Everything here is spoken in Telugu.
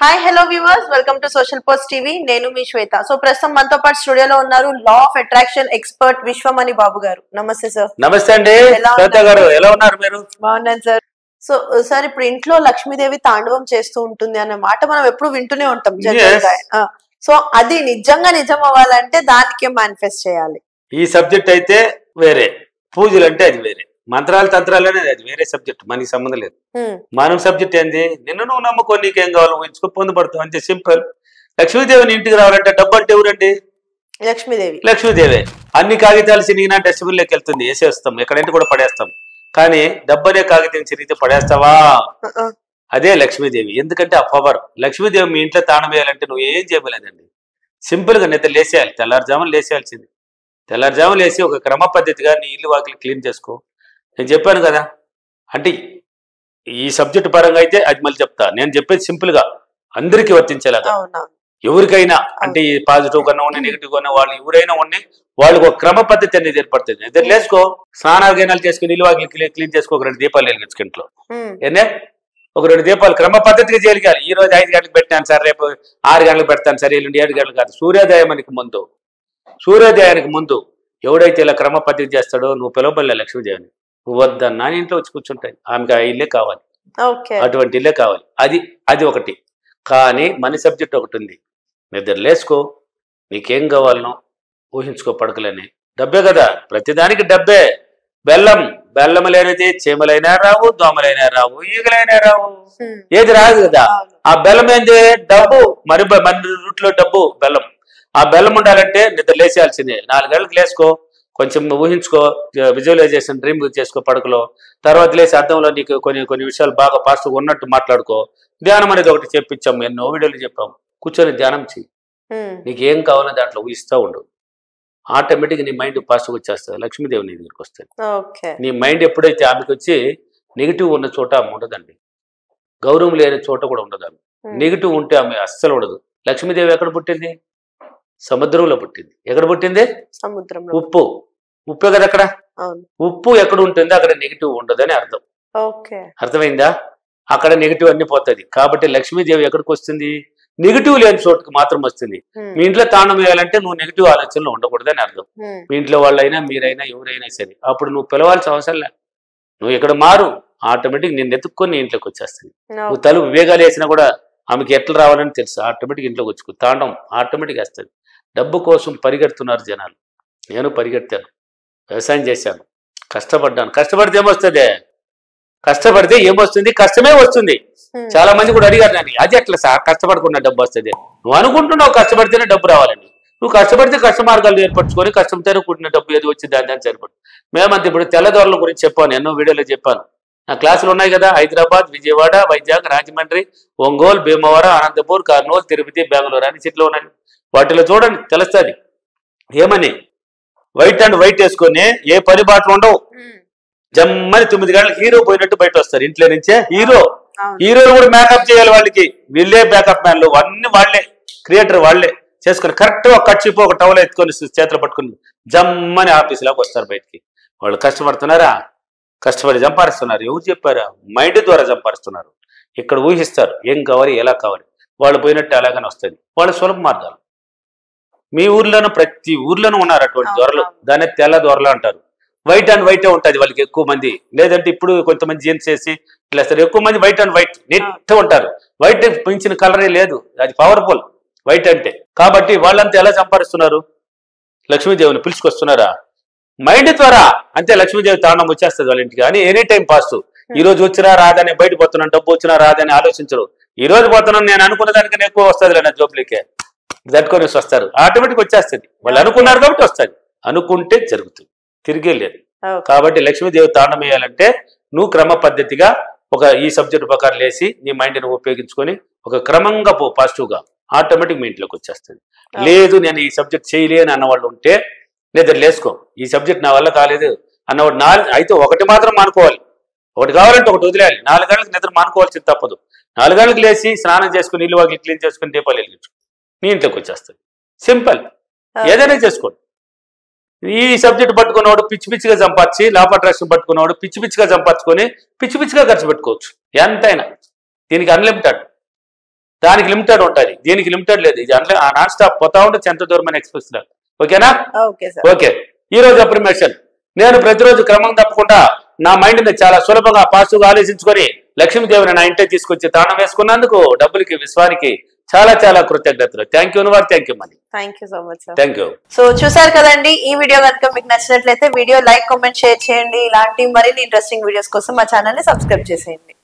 Hi hello viewers welcome to social post TV నేను మీ శ్వేత. సో ప్రస్తుతం మనతో పాటు స్టూడియోలో ఉన్నారు law of attraction expert Vishwamani Babu garu. Namaste sir. నమస్తే అండి శ్వేత గారు, ఎలా ఉన్నారు మీరు? బాగున్నాను సార్. సో సార్ ఇప్పుడు ఇంట్లో లక్ష్మీదేవి తాండవం చేస్తూ ఉంటుంది అనే మాట మనం ఎప్పుడు వింటూనే ఉంటాం జనరల్ గా. సో అది నిజంగా నిజం అవ్వాలంటే దానికి మేనిఫెస్ట్ చేయాలి. ఈ సబ్జెక్ట్ అయితే వేరే, పూజలు అంటే అది వేరే, మంత్రాలు తంత్రాలు అనేది అది వేరే సబ్జెక్ట్, మనకి సంబంధం లేదు. మనం సబ్జెక్ట్ ఏంది? నిన్ను నువ్వు నమ్ముకో, నీకేం కావాలో ఊహించుకో, పొందుపడతావు అంతే, సింపుల్. లక్ష్మీదేవిని ఇంటికి రావాలంటే డబ్బు అంటే ఎవరండి? లక్ష్మీదేవి. లక్ష్మీదేవి. అన్ని కాగితాలు చిరిగినా డస్ట్బిన్ లోకి వెళ్తుంది, వేసేస్తాం, ఎక్కడంటే కూడా పడేస్తాం. కానీ డబ్బు అనే కాగితం చిరిగితే పడేస్తావా? అదే లక్ష్మీదేవి. ఎందుకంటే ఆ పవర్. లక్ష్మీదేవి మీ ఇంట్లో తాళం వేయాలంటే నువ్వు ఏం చేయలేదండి, సింపుల్ గా నిద్ర లేసేయాలి, తెల్లారుజామున లేసేయాల్సింది. తెల్లారుజామున లేసి ఒక క్రమ పద్ధతిగా నీ ఇల్లు వాకిలి క్లీన్ చేసుకో. నేను చెప్పాను కదా, అంటే ఈ సబ్జెక్ట్ పరంగా అయితే అది మళ్ళీ చెప్తా. నేను చెప్పేది సింపుల్ గా అందరికీ వర్తించేలాగా, ఎవరికైనా, అంటే ఈ పాజిటివ్ కన్నా ఉన్నాయి, నెగిటివ్ కన్నా వాళ్ళు ఎవరైనా ఉన్నాయి, వాళ్ళకి ఒక క్రమ పద్ధతి అనేది ఏర్పడుతుంది. నిద్ర లేసుకో, స్నానాలు గీనాలు చేసుకుని ఇల్లు వాకిలి క్లీన్ చేసుకో, ఒక 2 దీపాలు వెలిగించుకో ఇంట్లో. ఏనే ఒక 2 దీపాలు క్రమ పద్ధతిగా చేయగలిగాలి. ఈ రోజు 5 గంటలకు పెట్టాను సార్, రేపు 6 గంటలకు పెడతాను సార్, ఎల్లుండి 7 గంటలు కాదు. సూర్యోదయానికి ముందు ఎవడైతే ఇలా క్రమ పద్ధతి చేస్తాడో నువ్వు పిలవబడలే లక్ష్మీదేవిని. నువ్వు వద్దన్నా ఇంట్లో వచ్చి కూర్చుంటాయి, ఆమెకి ఆ ఇల్లే కావాలి, అటువంటి ఇల్లే కావాలి. అది ఒకటి. కానీ మన సబ్జెక్ట్ ఒకటి ఉంది. నిద్ర లేసుకో, నీకేం కావాలనో ఊహించుకో, పడకలని. డబ్బే కదా, ప్రతిదానికి డబ్బే. బెల్లం లేనిది చీమలైనా రావు, దోమలైనా రావు, ఈగలైనా రావు, ఏది రాదు కదా. ఆ బెల్లం ఏంది? డబ్బు. మన రూట్లో డబ్బు బెల్లం. ఆ బెల్లం ఉండాలంటే నిద్ర లేసేయాల్సిందే. 4 గంటలకు లేసుకో, కొంచెం ఊహించుకో, విజువలైజేషన్ డ్రీమ్ చేసుకో పడకలో. తర్వాత లేసి అర్థంలో నీకు కొన్ని విషయాలు బాగా పాజిటివ్గా ఉన్నట్టు మాట్లాడుకో. ధ్యానం అనేది ఒకటి చెప్పించాము, ఎన్నో వీడియోలు చెప్పాము. కూర్చొని ధ్యానం చెయ్యి, నీకు ఏం కావాలో దాంట్లో ఊహిస్తూ ఉండు. ఆటోమేటిక్ నీ మైండ్ పాజిటివ్ వచ్చేస్తుంది, లక్ష్మీదేవి నీ దగ్గరికి వస్తుంది. నీ మైండ్ ఎప్పుడైతే ఆమెకి వచ్చి నెగిటివ్ ఉన్న చోట ఆమె ఉండదండి, గౌరవం లేని చోట కూడా ఉండదు ఆమె. నెగిటివ్ ఉంటే ఆమె అస్సలు ఉండదు. లక్ష్మీదేవి ఎక్కడ పుట్టింది? సముద్రంలో పుట్టింది. ఎక్కడ పుట్టింది? సముద్రంలో. ఉప్పే కదా అక్కడ. ఉప్పు ఎక్కడ ఉంటుంది అక్కడ నెగిటివ్ ఉండదని అర్థం. అర్థమైందా? అక్కడ నెగిటివ్ అన్ని పోతుంది. కాబట్టి లక్ష్మీదేవి ఎక్కడికి వస్తుంది? నెగిటివ్ లేని చోటుకి మాత్రం వస్తుంది. మీ ఇంట్లో తాండం వేయాలంటే నువ్వు నెగిటివ్ ఆలోచనలు ఉండకూడదని అర్థం. మీ ఇంట్లో వాళ్ళైనా మీరైనా ఎవరైనా సరే, అప్పుడు నువ్వు పిలవాల్సిన అవసరం లే. నువ్వు ఇక్కడ మారు, ఆటోమేటిక్ నేను ఎత్తుక్కొని నీ ఇంట్లోకి వచ్చేస్తుంది. నువ్వు తలుపు వేగాలు వేసినా కూడా ఆమెకి ఎట్లా రావాలని తెలుసు, ఆటోమేటిక్ ఇంట్లోకి వచ్చుకో, తాండం ఆటోమేటిక్ వేస్తుంది. డబ్బు కోసం పరిగెడుతున్నారు జనాలు, నేను పరిగెత్తాను, వ్యవసాయం చేశాను, కష్టపడ్డాను. కష్టపడితే ఏమొస్తుంది? కష్టపడితే ఏమొస్తుంది? కష్టమే వస్తుంది. చాలా మంది కూడా అడిగారు నన్ను, అది ఎట్లా సార్ కష్టపడకుండా డబ్బు వస్తుంది? నువ్వు అనుకుంటున్నావు కష్టపడితేనే డబ్బు రావాలని. నువ్వు కష్టపడితే కష్ట మార్గాలు ఏర్పరచుకొని కష్టంతోనే కూడిన డబ్బు ఏది వచ్చి దాని సరిపడు. మేమంతా ఇప్పుడు తెల్లదొరల గురించి చెప్పాను, ఎన్నో వీడియోలో చెప్పాను. నా క్లాసులు ఉన్నాయి కదా, హైదరాబాద్, విజయవాడ, వైజాగ్, రాజమండ్రి, ఒంగోలు, భీమవరం, అనంతపూర్, కర్నూలు, తిరుపతి, బెంగళూరు అన్ని సిటీలో ఉన్నాయి. వాటిలో చూడండి తెలుస్తుంది. ఏమని వైట్ అండ్ వైట్ వేసుకొని ఏ పని బాటలు ఉండవు, జమ్మని 9 గంటలకు హీరో పోయినట్టు బయట వస్తారు ఇంట్లో నుంచే. హీరోలు కూడా మేకప్ చేయాలి, వాళ్ళకి వీళ్ళే బ్యాకప్ మ్యాన్లు, అన్ని వాళ్ళే, క్రియేటర్ వాళ్ళే చేసుకొని కరెక్ట్ ఒక కచ్చిపో ఒక టవల్ ఎత్తుకొని చేతులు పట్టుకుని జమ్మని ఆఫీసులోకి వస్తారు బయటికి. వాళ్ళు కష్టపడుతున్నారా? కష్టపడి సంపాదిస్తున్నారు. ఎవరు చెప్పారా? మైండ్ ద్వారా సంపాదిస్తున్నారు. ఇక్కడ ఊహిస్తారు ఏం కావాలి, ఎలా కావాలి, వాళ్ళు పోయినట్టు అలాగనే వస్తుంది. వాళ్ళ సులభ మార్గాలు. మీ ఊర్లోనూ ప్రతి ఊర్లోనూ ఉన్నారు అటువంటి దొరలు, దాన్ని తెల్ల దొరలు అంటారు. వైట్ అండ్ వైటే ఉంటుంది వాళ్ళకి ఎక్కువ మంది. లేదంటే ఇప్పుడు కొంతమంది జీన్స్ చేసి ఇట్లా వేస్తారు. ఎక్కువ మంది వైట్ అండ్ వైట్ నీట్ ఉంటారు. వైట్ పెంచిన కలరే లేదు, అది పవర్ఫుల్ వైట్ అంటే. కాబట్టి వాళ్ళంతా ఎలా సంపాదిస్తున్నారు? లక్ష్మీదేవిని పిలుచుకొస్తున్నారా? మైండ్ ద్వారా. అంతే, లక్ష్మీదేవి తాండం వచ్చేస్తుంది వాళ్ళ ఇంటికి. అని ఎనీ టైం పాస్. ఈ రోజు వచ్చినా రాదని బయట పోతున్నాను, డబ్బు వచ్చినా రాదని ఆలోచించరు. ఈ రోజు పోతున్నాను, నేను అనుకున్న దానికన్నా ఎక్కువ వస్తుంది నా జోబులకే దట్టుకొని వస్తారు, ఆటోమేటిక్ వచ్చేస్తుంది. వాళ్ళు అనుకున్నారు కాబట్టి వస్తుంది. అనుకుంటే జరుగుతుంది, తిరిగే లేదు. కాబట్టి లక్ష్మీదేవి తాండం వేయాలంటే నువ్వు క్రమ పద్ధతిగా ఈ సబ్జెక్ట్ ప్రకారం లేసి నీ మైండ్ని ఉపయోగించుకొని ఒక క్రమంగా పో, పాజిటివ్గా, ఆటోమేటిక్ మీ ఇంట్లోకి వచ్చేస్తుంది. లేదు నేను ఈ సబ్జెక్ట్ చేయలేని అన్నవాళ్ళు ఉంటే నిద్ర లేసుకో, ఈ సబ్జెక్ట్ నా వల్ల కాలేదు అన్నవాడు అయితే ఒకటి మాత్రం మానుకోవాలి. ఒకటి కావాలంటే ఒకటి వదిలేయాలి. 4 గంటలకు నిద్ర మానుకోవాల్సింది తప్పదు. 4 గంటలకు లేచి స్నానం చేసుకుని ఇల్లు వాకిలి క్లీన్ చేసుకుని దీపాలు వెలిగించు, నీ ఇంట్లోకి వచ్చేస్తుంది. సింపుల్. ఏదైనా చేసుకోండి. ఈ సబ్జెక్ట్ పట్టుకున్నవాడు పిచ్చి పిచ్చిగా సంపాదించి, లా ఆఫ్ అట్రాక్షన్ పట్టుకున్నవాడు పిచ్చి పిచ్చిగా సంపాదించుకొని పిచ్చి పిచ్చిగా ఖర్చు పెట్టుకోవచ్చు ఎంతైనా. దీనికి అన్లిమిటెడ్. దానికి లిమిటెడ్ ఉంటుంది, దీనికి లిమిటెడ్ లేదు. ఇది అంటే నాన్ స్టాప్ పోతా ఉంటుంది ఎంత దూరం అని ఎక్స్ప్రెస్ లో. ఓకేనా? ఓకే. ఈ రోజు అప్రిమేషన్ నేను ప్రతిరోజు క్రమం తప్పకుండా నా మైండ్ ని చాలా సులభంగా పాజిటివ్గా ఆలోచించుకొని లక్ష్మీదేవిని నా ఇంటికి తీసుకొచ్చి తాళం వేసుకున్నందుకు డబ్బులకి విశ్వానికి చాలా చాలా కృతజ్ఞతలు. థ్యాంక్ యూ అనువార్, thank you Mani. Thank you so much sir. Thank you. So చూసారు కదండి, ఈ వీడియో కనుక మీకు నచ్చినట్లయితే వీడియో లైక్, కామెంట్, షేర్ చేయండి. ఇలాంటి మరిన్ని ఇంట్రెస్టింగ్ వీడియోస్ కోసం మా ఛానల్ ని సబ్స్క్రైబ్ చేసేయండి.